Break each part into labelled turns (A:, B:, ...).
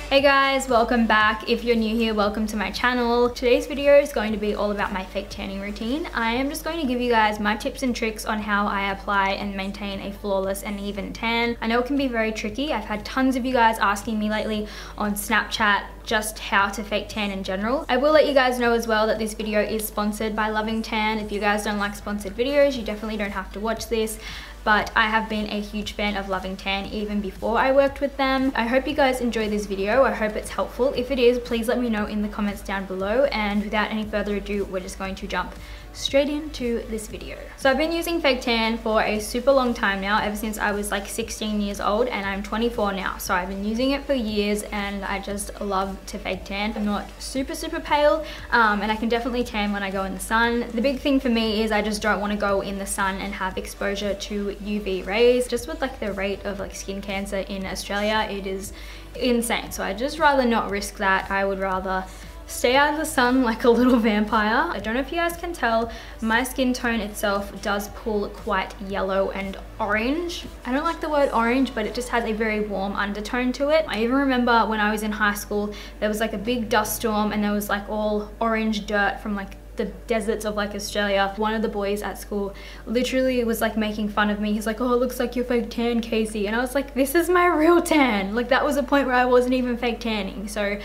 A: Hey guys, welcome back. If you're new here, welcome to my channel. Today's video is going to be all about my fake tanning routine. I am just going to give you guys my tips and tricks on how I apply and maintain a flawless and even tan. I know it can be very tricky. I've had tons of you guys asking me lately on Snapchat just how to fake tan in general. I will let you guys know as well that this video is sponsored by Loving Tan. If you guys don't like sponsored videos, you definitely don't have to watch this. But I have been a huge fan of Loving Tan even before I worked with them. I hope you guys enjoy this video. I hope it's helpful. If it is, please let me know in the comments down below. And without any further ado, we're just going to jump straight into this video. So I've been using fake tan for a super long time now, ever since I was like 16 years old, and I'm 24 now. So I've been using it for years and I just love to fake tan. I'm not super pale, and I can definitely tan when I go in the sun. The big thing for me is I just don't want to go in the sun and have exposure to UV rays. Just with like the rate of like skin cancer in Australia, it is insane. So I'd just rather not risk that. I would rather stay out of the sun like a little vampire. I don't know if you guys can tell, my skin tone itself does pull quite yellow and orange. I don't like the word orange, but it just has a very warm undertone to it. I even remember when I was in high school, there was like a big dust storm and there was like all orange dirt from like the deserts of like Australia. One of the boys at school literally was like making fun of me. He's like, "Oh, it looks like you're fake tan, Kasey." And I was like, this is my real tan. Like that was a point where I wasn't even fake tanning. So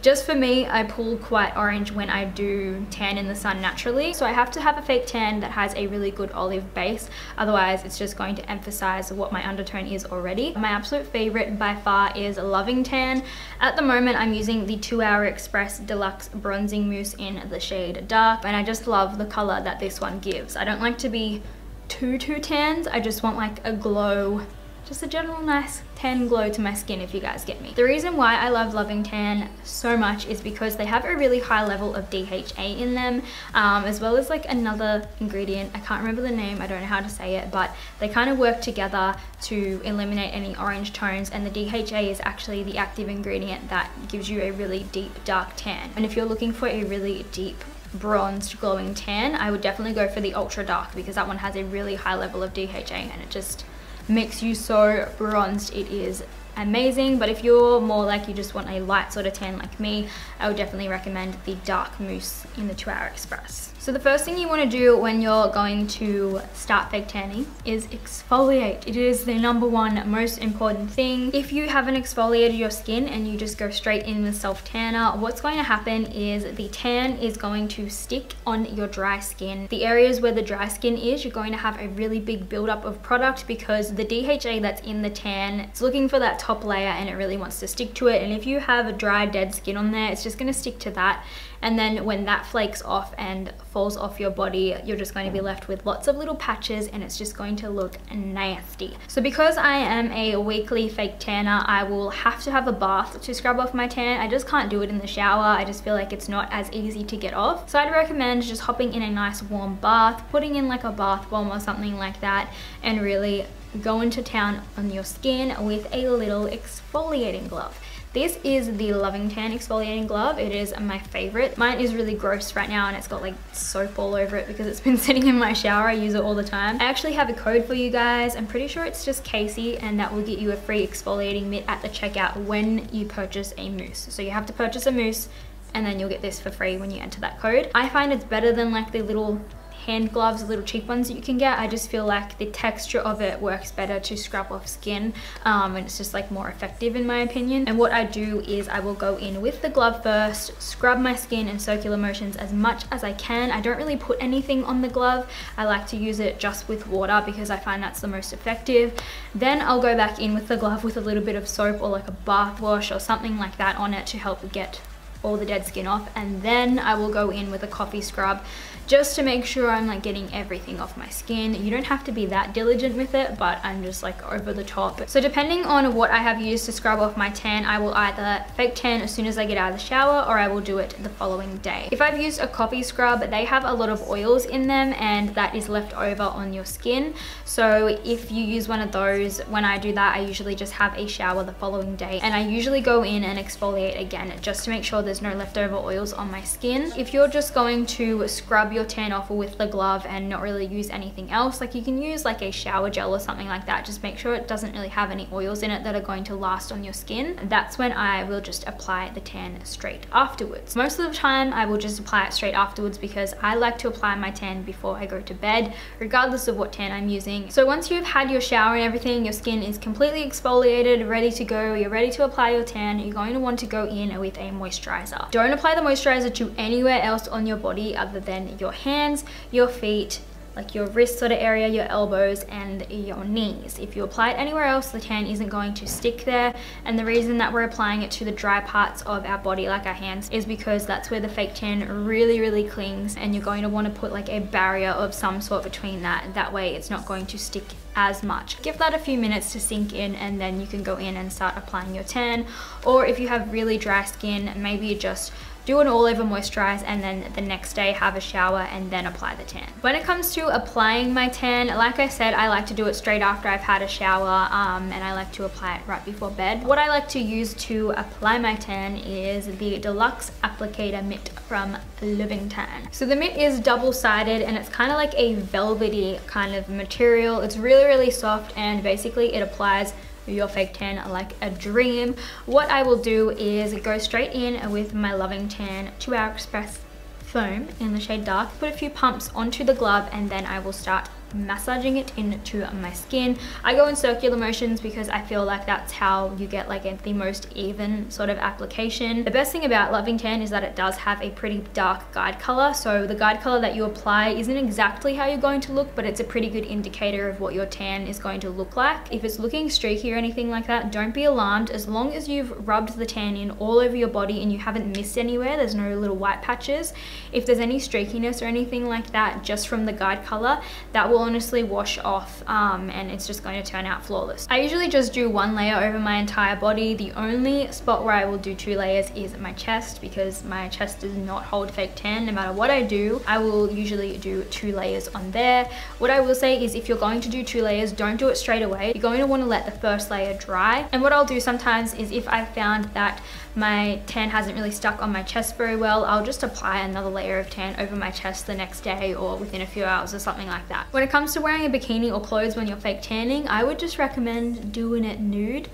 A: just for me, I pull quite orange when I do tan in the sun naturally. So I have to have a fake tan that has a really good olive base. Otherwise, it's just going to emphasize what my undertone is already. My absolute favorite by far is Loving Tan. At the moment, I'm using the 2 Hour Express Deluxe Bronzing Mousse in the shade Dark. And I just love the color that this one gives. I don't like to be too tanned. I just want like a glow, just a general nice tan glow to my skin, if you guys get me. The reason why I love Loving Tan so much is because they have a really high level of DHA in them, as well as like another ingredient. I can't remember the name, I don't know how to say it, but they kind of work together to eliminate any orange tones, and the DHA is actually the active ingredient that gives you a really deep dark tan. And if you're looking for a really deep bronzed glowing tan, I would definitely go for the ultra dark, because that one has a really high level of DHA and it just makes you so bronzed. It is amazing. But if you're more like you just want a light sort of tan like me, I would definitely recommend the dark mousse in the 2 Hour Express. So the first thing you want to do when you're going to start fake tanning is exfoliate. It is the #1 most important thing. If you haven't exfoliated your skin and you just go straight in with self tanner, what's going to happen is the tan is going to stick on your dry skin. The areas where the dry skin is, you're going to have a really big buildup of product, because the DHA that's in the tan, it's looking for that top layer and it really wants to stick to it. And if you have a dry dead skin on there, it's just going to stick to that. And then when that flakes off and falls off your body, you're just going to be left with lots of little patches and it's just going to look nasty. So because I am a weekly fake tanner, I will have to have a bath to scrub off my tan. I just can't do it in the shower. I just feel like it's not as easy to get off. So I'd recommend just hopping in a nice warm bath, putting in like a bath bomb or something like that, and really going to town on your skin with a little exfoliating glove. This is the Loving Tan exfoliating glove. It is my favorite. Mine is really gross right now and it's got like soap all over it because it's been sitting in my shower. I use it all the time. I actually have a code for you guys. I'm pretty sure it's just Kasey, and that will get you a free exfoliating mitt at the checkout when you purchase a mousse. So you have to purchase a mousse and then you'll get this for free when you enter that code. I find it's better than like the little hand gloves, little cheap ones that you can get. I just feel like the texture of it works better to scrub off skin, and it's just like more effective in my opinion. And what I do is I will go in with the glove first, scrub my skin in circular motions as much as I can. I don't really put anything on the glove. I like to use it just with water because I find that's the most effective. Then I'll go back in with the glove with a little bit of soap or like a bath wash or something like that on it to help get all the dead skin off, and then I will go in with a coffee scrub just to make sure I'm like getting everything off my skin. You don't have to be that diligent with it, but I'm just like over the top. So depending on what I have used to scrub off my tan, I will either fake tan as soon as I get out of the shower, or I will do it the following day. If I've used a coffee scrub, they have a lot of oils in them and that is left over on your skin. So if you use one of those, when I do that, I usually just have a shower the following day, and I usually go in and exfoliate again just to make sure there's no leftover oils on my skin. If you're just going to scrub your tan off with the glove and not really use anything else, like you can use like a shower gel or something like that, just make sure it doesn't really have any oils in it that are going to last on your skin. That's when I will just apply the tan straight afterwards. Most of the time I will just apply it straight afterwards because I like to apply my tan before I go to bed, regardless of what tan I'm using. So once you've had your shower and everything, your skin is completely exfoliated, ready to go, you're ready to apply your tan, you're going to want to go in with a moisturizer. Don't apply the moisturizer to anywhere else on your body other than your hands, your feet, like your wrist sort of area, your elbows and your knees. If you apply it anywhere else, the tan isn't going to stick there. And the reason that we're applying it to the dry parts of our body, like our hands, is because that's where the fake tan really clings, and you're going to want to put like a barrier of some sort between that. That way it's not going to stick as much. Give that a few minutes to sink in, and then you can go in and start applying your tan. Or if you have really dry skin, maybe you just do an all over moisturize and then the next day have a shower and then apply the tan. When it comes to applying my tan, like I said, I like to do it straight after I've had a shower, and I like to apply it right before bed. What I like to use to apply my tan is the Deluxe Applicator Mitt from Living Tan. So the mitt is double-sided and it's kind of like a velvety kind of material. It's really soft, and basically it applies your fake tan like a dream. What I will do is go straight in with my Loving Tan 2 Hour Express foam in the shade dark, put a few pumps onto the glove, and then I will start massaging it into my skin. I go in circular motions because I feel like that's how you get like the most even sort of application. The best thing about Loving Tan is that it does have a pretty dark guide color, so the guide color that you apply isn't exactly how you're going to look, but it's a pretty good indicator of what your tan is going to look like. If it's looking streaky or anything like that, don't be alarmed. As long as you've rubbed the tan in all over your body and you haven't missed anywhere, there's no little white patches. If there's any streakiness or anything like that just from the guide color, that will honestly wash off, and it's just going to turn out flawless. I usually just do one layer over my entire body. The only spot where I will do 2 layers is my chest, because my chest does not hold fake tan. No matter what I do, I will usually do 2 layers on there. What I will say is if you're going to do 2 layers, don't do it straight away. You're going to want to let the first layer dry. And what I'll do sometimes is if I found that my tan hasn't really stuck on my chest very well, I'll just apply another layer of tan over my chest the next day or within a few hours or something like that. When it comes to wearing a bikini or clothes when you're fake tanning, I would just recommend doing it nude.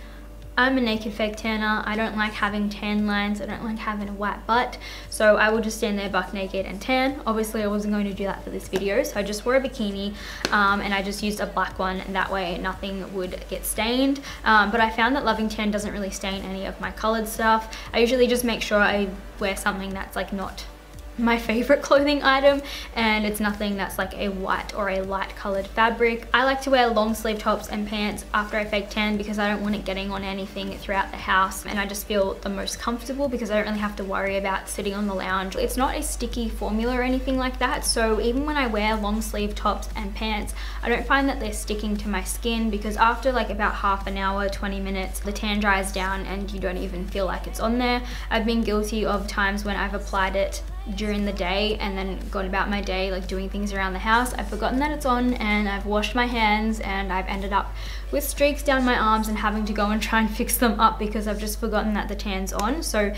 A: I'm a naked fake tanner. I don't like having tan lines. I don't like having a white butt. So I will just stand there buck naked and tan. Obviously I wasn't going to do that for this video, so I just wore a bikini, and I just used a black one, and that way nothing would get stained. But I found that Loving Tan doesn't really stain any of my colored stuff. I usually just make sure I wear something that's like not my favorite clothing item, and it's nothing that's like a white or a light colored fabric. I like to wear long sleeve tops and pants after I fake tan because I don't want it getting on anything throughout the house, and I just feel the most comfortable because I don't really have to worry about sitting on the lounge. It's not a sticky formula or anything like that, so even when I wear long sleeve tops and pants, I don't find that they're sticking to my skin, because after like about half an hour, 20 minutes, the tan dries down and you don't even feel like it's on there. I've been guilty of times when I've applied it during the day and then gone about my day like doing things around the house. I've forgotten that it's on, and I've washed my hands and I've ended up with streaks down my arms and having to go and try and fix them up because I've just forgotten that the tan's on. So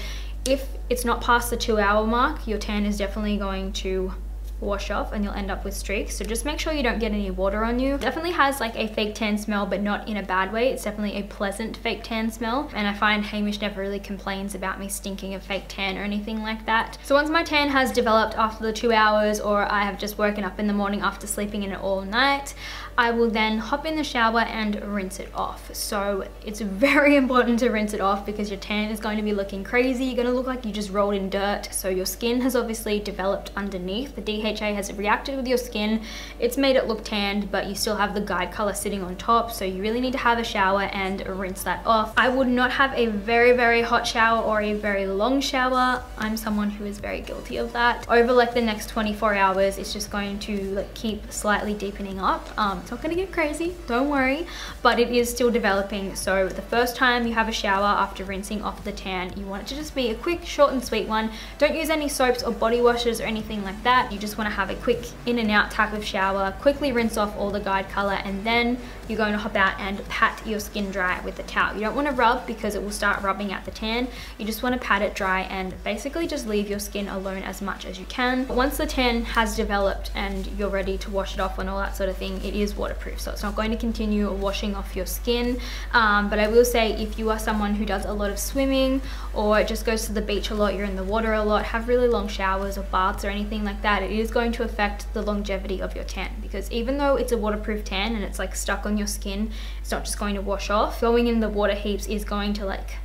A: if it's not past the 2 hour mark, your tan is definitely going to wash off and you'll end up with streaks. So just make sure you don't get any water on you. It definitely has like a fake tan smell, but not in a bad way. It's definitely a pleasant fake tan smell, and I find Hamish never really complains about me stinking of fake tan or anything like that. So once my tan has developed after the 2 hours, or I have just woken up in the morning after sleeping in it all night, I will then hop in the shower and rinse it off. So it's very important to rinse it off because your tan is going to be looking crazy. You're going to look like you just rolled in dirt. So your skin has obviously developed underneath. The DHA has reacted with your skin. It's made it look tanned, but you still have the guide color sitting on top. So you really need to have a shower and rinse that off. I would not have a very hot shower or a very long shower. I'm someone who is very guilty of that. Over like the next 24 hours, it's just going to like keep slightly deepening up. It's not gonna get crazy, don't worry, but it is still developing. So the first time you have a shower after rinsing off the tan, you want it to just be a quick, short and sweet one. Don't use any soaps or body washes or anything like that. You just just want to have a quick in and out type of shower, quickly rinse off all the guide color, and then you're going to hop out and pat your skin dry with a towel. You don't want to rub because it will start rubbing out the tan. You just want to pat it dry and basically just leave your skin alone as much as you can. Once the tan has developed and you're ready to wash it off and all that sort of thing, it is waterproof, so it's not going to continue washing off your skin. But I will say, if you are someone who does a lot of swimming or just goes to the beach a lot, you're in the water a lot, have really long showers or baths or anything like that, it is going to affect the longevity of your tan, because even though it's a waterproof tan and it's like stuck on your skin, it's not just going to wash off. Going in the water heaps is going to like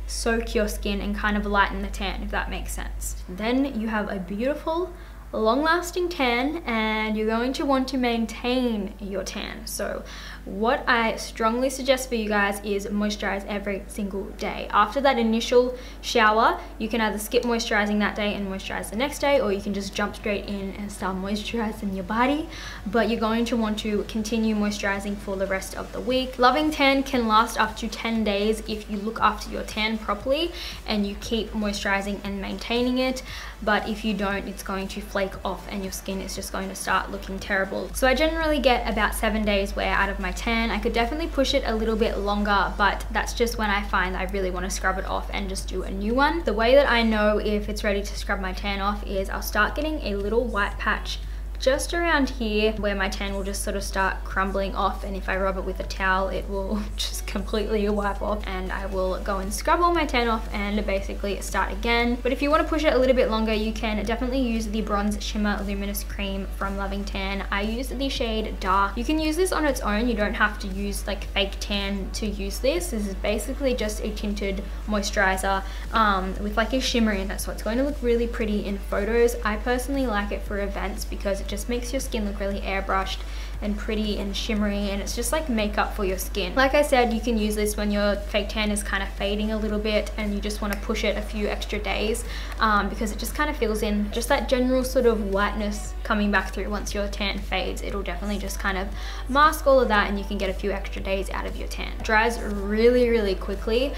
A: soak your skin and kind of lighten the tan, if that makes sense. Then you have a beautiful long-lasting tan, and you're going to want to maintain your tan. So what I strongly suggest for you guys is moisturize every single day. After that initial shower, you can either skip moisturizing that day and moisturize the next day, or you can just jump straight in and start moisturizing your body, but you're going to want to continue moisturizing for the rest of the week. Loving tan can last up to 10 days if you look after your tan properly and you keep moisturizing and maintaining it, but if you don't, it's going to flake off and your skin is just going to start looking terrible. So I generally get about 7 days wear out of my tan. I could definitely push it a little bit longer, but that's just when I find I really want to scrub it off and just do a new one. The way that I know if it's ready to scrub my tan off is I'll start getting a little white patch just around here where my tan will just sort of start crumbling off, and if I rub it with a towel it will just completely wipe off, and I will go and scrub all my tan off and basically start again. But if you want to push it a little bit longer, you can definitely use the Bronze Shimmer Luminous Cream from Loving Tan. I use the shade Dark. You can use this on its own, you don't have to use like fake tan to use this. This is basically just a tinted moisturizer with like a shimmer in it, so it's going to look really pretty in photos. I personally like it for events because it just makes your skin look really airbrushed and pretty and shimmery, and it's just like makeup for your skin. Like I said, you can use this when your fake tan is kind of fading a little bit and you just want to push it a few extra days because it just kind of fills in just that general sort of whiteness coming back through. Once your tan fades, it'll definitely just kind of mask all of that and you can get a few extra days out of your tan. It dries really quickly,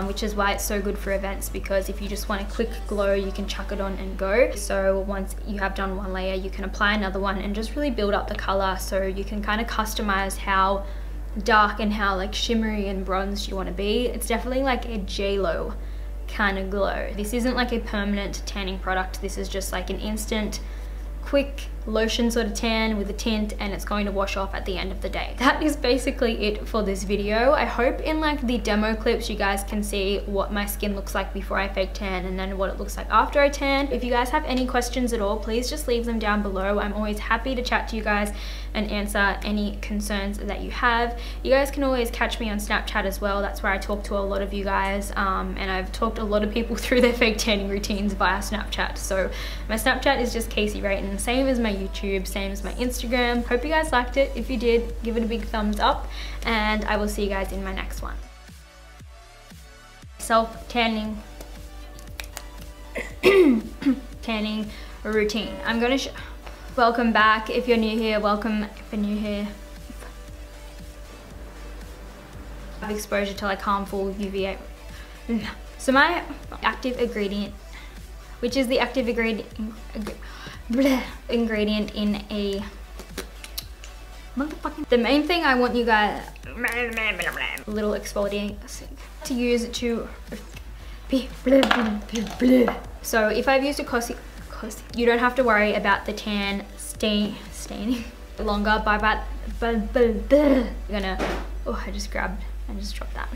A: which is why it's so good for events, because if you just want a quick glow, you can chuck it on and go. So once you have done one layer, you can apply another one and just really build up the color, so you can kind of customize how dark and how like shimmery and bronzed you want to be. It's definitely like a J-Lo kind of glow. This isn't like a permanent tanning product. This is just like an instant quick lotion sort of tan with a tint, and it's going to wash off at the end of the day. That is basically it for this video. I hope in like the demo clips you guys can see what my skin looks like before I fake tan and then what it looks like after I tan. If you guys have any questions at all, please just leave them down below. I'm always happy to chat to you guys and answer any concerns that you have. You guys can always catch me on Snapchat as well. That's where I talk to a lot of you guys, and I've talked a lot of people through their fake tanning routines via Snapchat. So my Snapchat is just Kasey Rayton, same as my YouTube, same as my Instagram. Hope you guys liked it. If you did, give it a big thumbs up, and I will see you guys in my next one. Self-tanning tanning routine. I'm gonna welcome back if you're new here, welcome if you're new here. Have exposure to like harmful UVA. So my active ingredient, which is the active ingredient in a motherfucking, the main thing I want you guys, little exfoliating to use to be so if I've used a Kasey, you don't have to worry about the tan staining longer by about you're gonna, oh, I just dropped that.